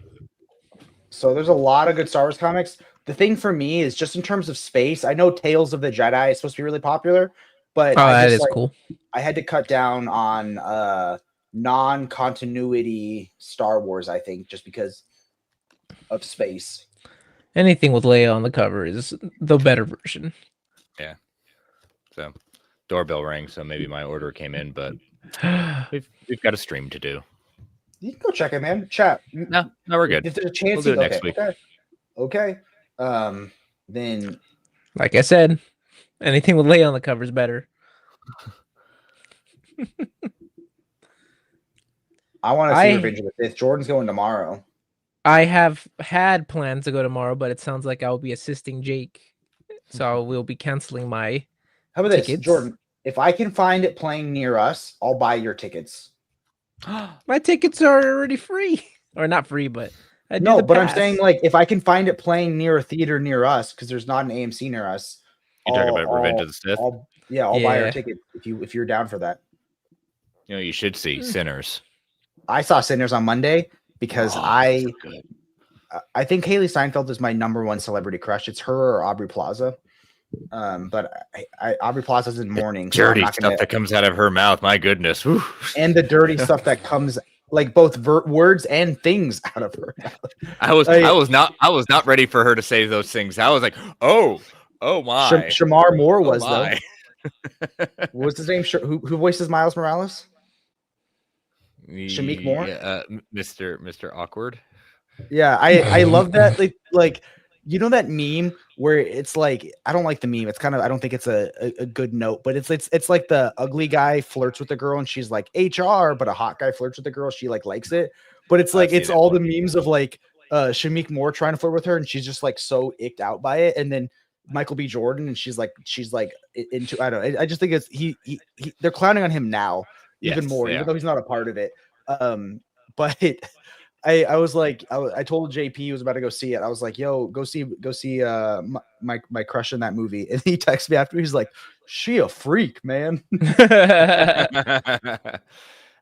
there's a lot of good Star Wars comics. The thing for me is just in terms of space, I know Tales of the Jedi is supposed to be really popular, but that is cool. I had to cut down on non-continuity Star Wars, I think, just because of space. Anything with Leia on the cover is the better version. Yeah. So doorbell rang, so maybe my order came in, but we've got a stream to do. You can go check it, man. Chat. No, we're good. If there's a chance, We'll do it next week. Okay. Then, like I said, anything with Leia on the cover is better. I want to see Revenge of the Sith. Jordan's going tomorrow. I have had plans to go tomorrow, but it sounds like I'll be assisting Jake, so we'll be canceling my. How about tickets. this, Jordan? If I can find it playing near us, I'll buy your tickets. My tickets are already free, or not free, but no. But I'm saying, like, if I can find it playing near a theater near us, because there's not an AMC near us. You talking about Revenge of the Sith? I'll buy your ticket if you're down for that. You know, you should see Sinners. I saw Sinners on Monday because I think Haley Steinfeld is my number one celebrity crush. It's her or Aubrey Plaza. But Aubrey Plaza's in mourning. Dirty stuff that comes out of her mouth. My goodness. Whew. And the dirty stuff that comes, like, both words and things out of her mouth. I was not ready for her to say those things. I was like, oh my. Shamar Moore was though. What was his name? Who voices Miles Morales? Shamik Moore. Mr. Awkward. Yeah, I love that. Like you know that meme where it's like, I don't like the meme. It's kind of, I don't think it's a good note, but it's like the ugly guy flirts with the girl and she's like HR, but a hot guy flirts with the girl. She like likes it, but it's like, it's all the memes of like Shamik Moore trying to flirt with her and she's just like so icked out by it. And then Michael B. Jordan and she's like into, I don't know. I just think it's they're clowning on him now even more, even though he's not a part of it. But I was like, I told JP he was about to go see it. I was like, yo, go see my crush in that movie. And he texted me after. He's like, she a freak, man.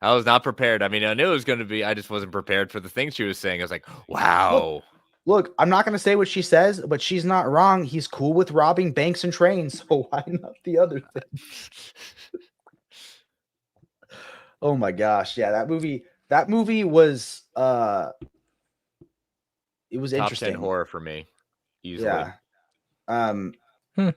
I was not prepared. I mean, I knew it was going to be, I just wasn't prepared for the things she was saying. I was like, wow. Look, I'm not going to say what she says, but she's not wrong. He's cool with robbing banks and trains. So why not the other thing? Oh my gosh. Yeah, that movie was it was Top interesting. 10 horror for me. Easily. Yeah.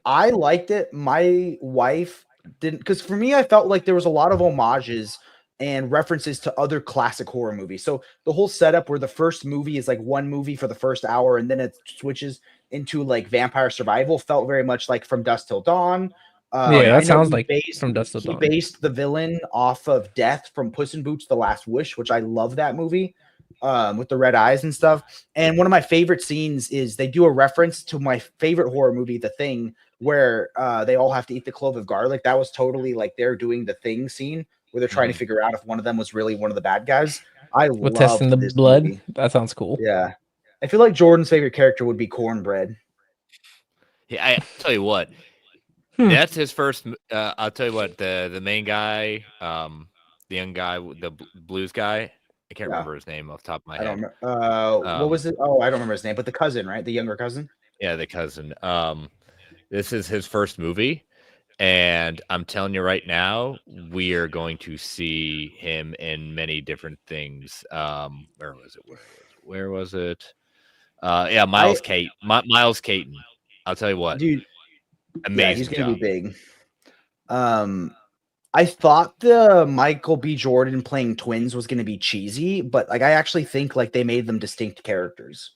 I liked it. My wife didn't, because for me, I felt like there was a lot of homages and references to other classic horror movies. So the whole setup where the first movie is like one movie for the first hour and then it switches into like vampire survival felt very much like From Dusk Till Dawn. That sounds like From Dusk Till Dawn. He based the villain off of Death from Puss in Boots: The Last Wish, which I love that movie, with the red eyes and stuff. And one of my favorite scenes is they do a reference to my favorite horror movie, The Thing, where they all have to eat the clove of garlic. That was totally like they're doing the Thing scene where they're trying to figure out if one of them was really one of the bad guys. I love testing the blood. Movie. That sounds cool. Yeah, I feel like Jordan's favorite character would be Cornbread. Yeah, I tell you what. That's his first. I'll tell you what. The main guy, the young guy, the blues guy. I can't remember his name off the top of my head. What was it? Oh, I don't remember his name. But the cousin, right? The younger cousin. Yeah, the cousin. This is his first movie, and I'm telling you right now, we are going to see him in many different things. Where was it? Where was it? Yeah, Miles Caton. I'll tell you what, dude. Amazing. He's gonna be big. I thought the Michael B. Jordan playing twins was gonna be cheesy, but like I actually think like they made them distinct characters,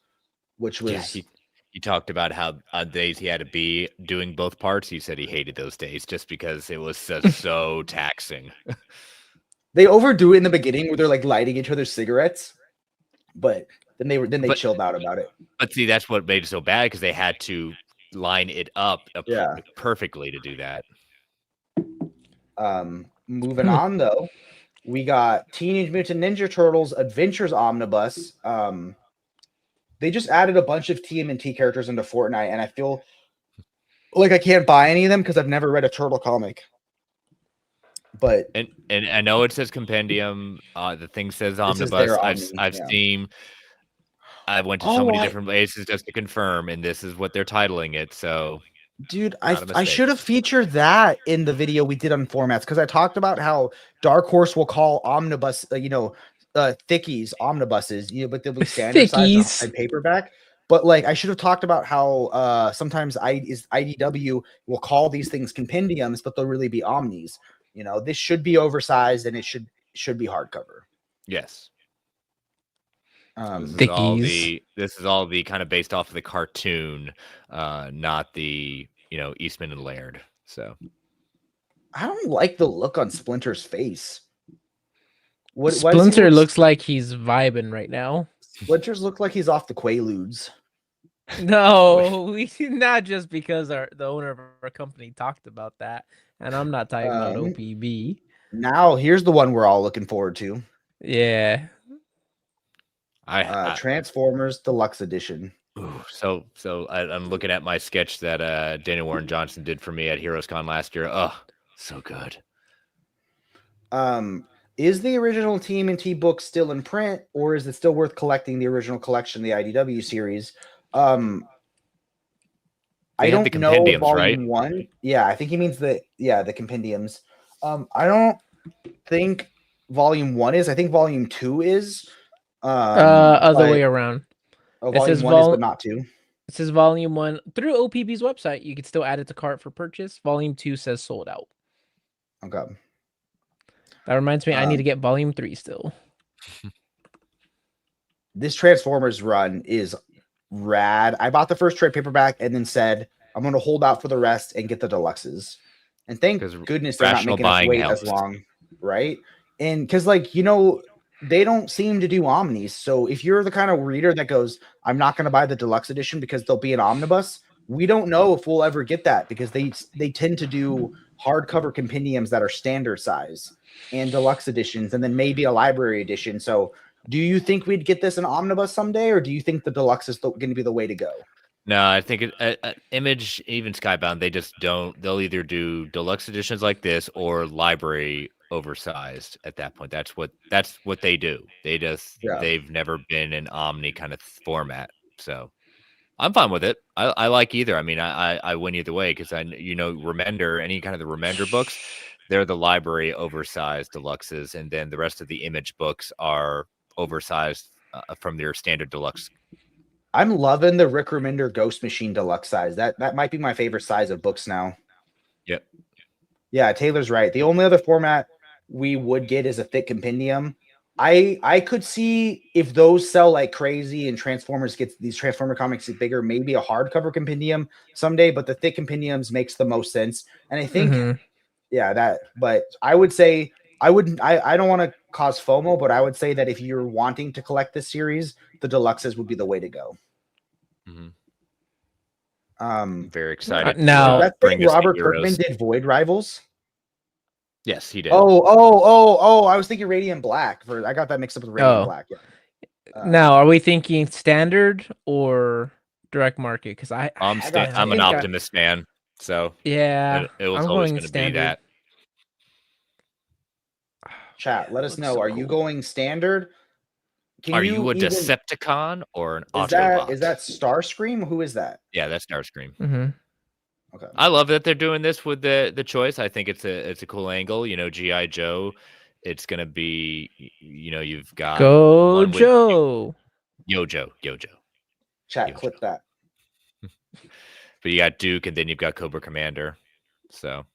which was he talked about how days he had to be doing both parts. He said he hated those days just because it was so taxing. They overdo it in the beginning where they're like lighting each other's cigarettes, but then they chilled out about it. But see, that's what made it so bad because they had to line it up perfectly to do that. Moving on though, we got Teenage Mutant Ninja Turtles Adventures Omnibus. They just added a bunch of TMNT characters into Fortnite, and I feel like I can't buy any of them because I've never read a turtle comic. But and I know it says compendium. The thing says omnibus. I've seen. I went to so many different places just to confirm, and this is what they're titling it. So, dude, I should have featured that in the video we did on formats because I talked about how Dark Horse will call omnibus, thickies omnibuses, but they'll be standard size and paperback. But like, I should have talked about how sometimes IDW will call these things compendiums, but they'll really be omnis. This should be oversized and it should be hardcover. Yes. Dickies. This is all the kind of based off of the cartoon, not the Eastman and Laird. So I don't like the look on Splinter's face. Why does he Splinter look- looks like he's vibing right now. Splinter's look like he's off the Quaaludes. No, not just because the owner of our company talked about that, and I'm not talking about OPB. Now here's the one we're all looking forward to. Yeah. Transformers Deluxe Edition. So I'm looking at my sketch that Daniel Warren Johnson did for me at HeroesCon last year. Oh, so good. Is the original Team and T-book still in print, or is it still worth collecting the original collection, the IDW series? I don't know volume 1. Yeah, I think he means the compendiums. I don't think volume 1 is. I think volume 2 is. Other way around. Volume 1 is, but not 2. It says volume 1 through OPB's website. You can still add it to cart for purchase. Volume 2 says sold out. Okay. That reminds me, I need to get volume 3 still. This Transformers run is rad. I bought the first trade paperback and then said, I'm going to hold out for the rest and get the deluxes. And thank goodness they're not making us wait as long, right? And because, they don't seem to do omnis. So if you're the kind of reader that goes, I'm not going to buy the deluxe edition because there'll be an omnibus, we don't know if we'll ever get that because they tend to do hardcover compendiums that are standard size and deluxe editions, and then maybe a library edition. So do you think we'd get this in omnibus someday, or do you think the deluxe is going to be the way to go? No, I think Image, even Skybound, they just don't. They'll either do deluxe editions like this or library oversized. At that point, that's what they do. They've never been an omni kind of format. So I'm fine with it. I like either. I mean, I win either way because Remender, any kind of the Remender books, they're the library oversized deluxes, and then the rest of the Image books are oversized from their standard deluxe. I'm loving the Rick Remender Ghost Machine deluxe size. That might be my favorite size of books now. Yep. Yeah, Taylor's right. The only other format we would get is a thick compendium. I could see if those sell like crazy and these Transformer comics get bigger, maybe a hardcover compendium someday, but the thick compendiums makes the most sense. And I think, but I would say I don't want to cause FOMO, but I would say that if you're wanting to collect this series, the deluxes would be the way to go. Very excited. Now, that thing Robert Kirkman did Void Rivals. Yes, he did. Oh! I was thinking Radiant Black. I got that mixed up with Radiant Black. Yeah. Now, are we thinking standard or direct market? Because I'm an Optimist fan, so yeah, it was always going to be that. Chat, let us know. Are you going standard? Are you a Decepticon or an Autobot? Is that Starscream? Who is that? Yeah, that's Starscream. Mm-hmm. Okay. I love that they're doing this with the choice. I think it's a cool angle. G.I. Joe. It's gonna be, you've got Gojo. Yojo. Chat, clip that. But you got Duke, and then you've got Cobra Commander. So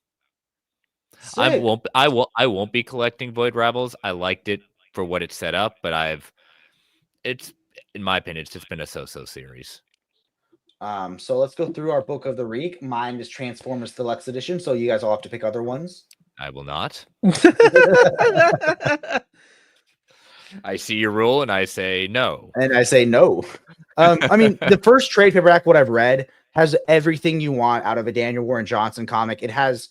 Sick. I won't be collecting Void Rivals. I liked it for what it set up, but it's in my opinion, it's just been a so-so series. So let's go through our book of the week. Mine is Transformers Deluxe Edition, so you guys all have to pick other ones. I will not. I see your rule, and I say no. And I say no. I mean, the first trade paperback, what I've read, has everything you want out of a Daniel Warren Johnson comic. It has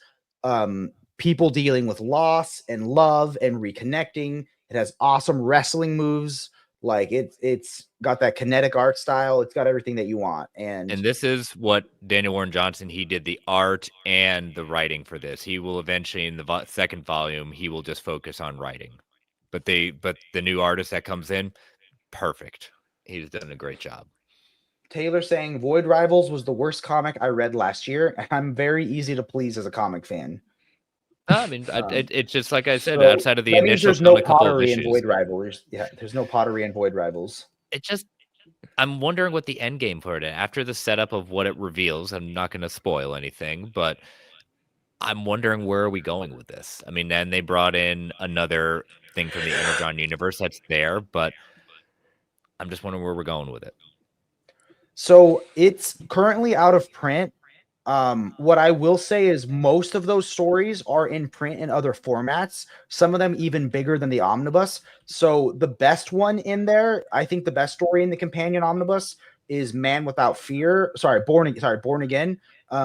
people dealing with loss and love and reconnecting. It has awesome wrestling moves. Like it's got that kinetic art style. It's got everything that you want. And this is what Daniel Warren Johnson, he did the art and the writing for this. He will eventually, in the second volume, he will just focus on writing. But the new artist that comes in, perfect. He's done a great job. Taylor saying Void Rivals was the worst comic I read last year. I'm very easy to please as a comic fan. I mean, it's just like I said, outside of the initial, there's no pottery in Void Rivals. Yeah, there's no pottery in Void Rivals. I'm wondering what the end game for it is. After the setup of what it reveals. I'm not going to spoil anything, but I'm wondering where are we going with this? I mean, then they brought in another thing from the Energon universe that's there, but I'm just wondering where we're going with it. So it's currently out of print. What I will say is most of those stories are in print in other formats, some of them even bigger than the omnibus. So the best one in there, I think the best story in the companion omnibus is Man Without Fear. Born Again,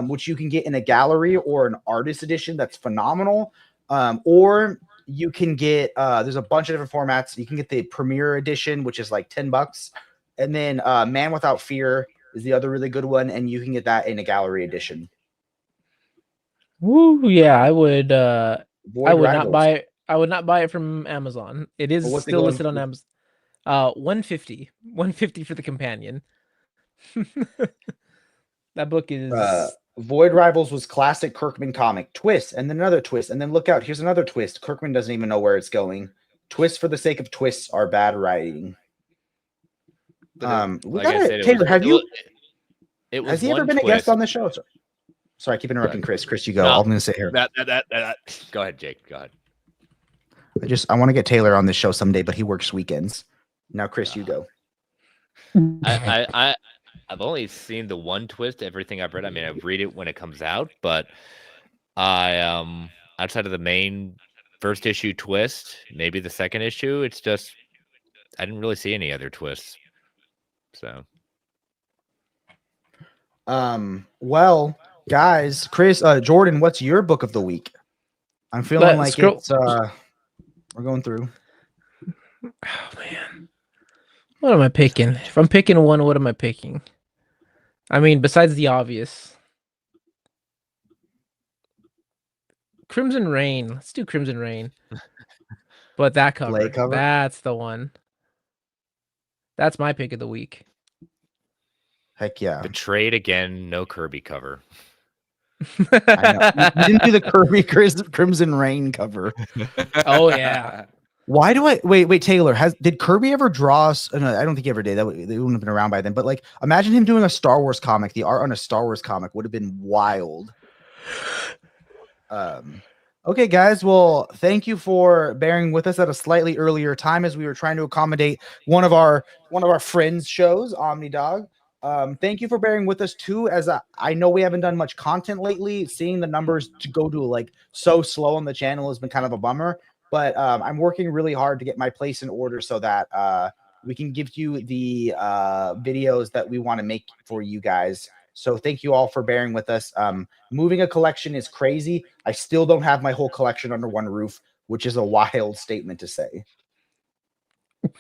which you can get in a gallery or an artist edition that's phenomenal. Or you can get there's a bunch of different formats. You can get the premiere edition, which is like $10. And then Man Without Fear is the other really good one, and you can get that in a gallery edition. Woo, yeah, I would Void not Rivals. buy it. I would not buy it from Amazon. It is what's it still going listed on for? Amazon. 150. 150 for the companion. That book is Void Rivals was classic Kirkman comic. Twist, and then another twist, and then look out, here's another twist. Kirkman doesn't even know where it's going. Twists for the sake of twists are bad writing. Taylor, have you? Has he ever been a guest on the show? Sorry, I keep interrupting Chris. Chris, you go. I'm going to sit here. Go ahead, Jake. Go ahead. I want to get Taylor on this show someday, but he works weekends. Now, Chris, you go. I've only seen the one twist. Everything I've read, I mean, I read it when it comes out, but I outside of the main first issue twist, maybe the second issue, it's just I didn't really see any other twists. So, well, guys, Chris, Jordan, what's your book of the week? I'm feeling like it's we're going through. Oh man, what am I picking? If I'm picking one, what am I picking? I mean, besides the obvious, Crimson Rain. Let's do Crimson Rain. But that cover, that's the one. That's my pick of the week. Heck yeah. Betrayed again, no Kirby cover. I know. You didn't do the Kirby Crimson Rain cover. Oh yeah. Why do I wait, Taylor? Did Kirby ever draw us? No, I don't think he ever did. They wouldn't have been around by then. But like, imagine him doing a Star Wars comic. The art on a Star Wars comic would have been wild. Okay, guys. Well, thank you for bearing with us at a slightly earlier time as we were trying to accommodate one of our friends' shows, OmniDog. Thank you for bearing with us too, as I know we haven't done much content lately. Seeing the numbers to go to like so slow on the channel has been kind of a bummer. But I'm working really hard to get my place in order so that we can give you the videos that we want to make for you guys. So thank you all for bearing with us. Moving a collection is crazy. I still don't have my whole collection under one roof, which is a wild statement to say.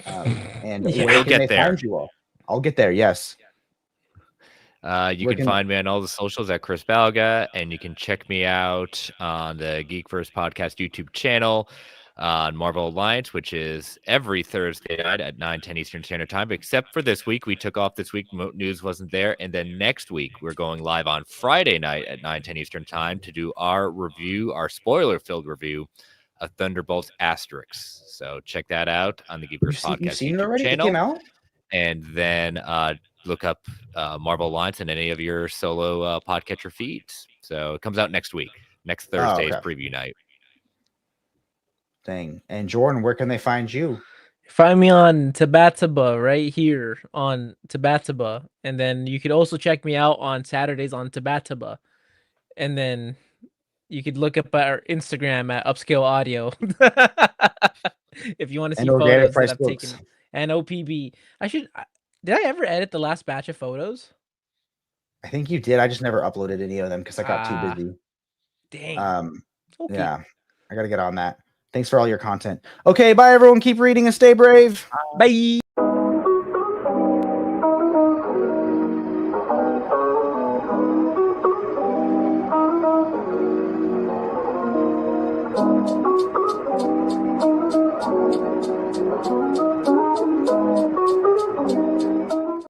And where can they find you all? I'll get there. Yes. You can find me on all the socials at Chris Balga, and you can check me out on the Geek First Podcast YouTube channel on Marvel Alliance, which is every Thursday night at 9:10 Eastern Standard Time, except for this week. We took off this week. News wasn't there. And then next week, we're going live on Friday night at 9:10 Eastern Time to do our review, our spoiler-filled review of Thunderbolts Asterix. So check that out on the Geek First Podcast YouTube channel. It came out? And then look up Marvel Alliance and any of your solo podcatcher feeds. So it comes out next week. Next Thursday's preview night. Thing. And Jordan, where can they find you? Find me on TBATB right here on TBATB. And then you could also check me out on Saturdays on TBATB. And then you could look up our Instagram at Upscale Audio. If you want to see photos that I've taken. And OPB. Did I ever edit the last batch of photos? I think you did. I just never uploaded any of them because I got too busy. Dang. Okay. Yeah. I got to get on that. Thanks for all your content. Okay, bye everyone. Keep reading and stay brave. Bye.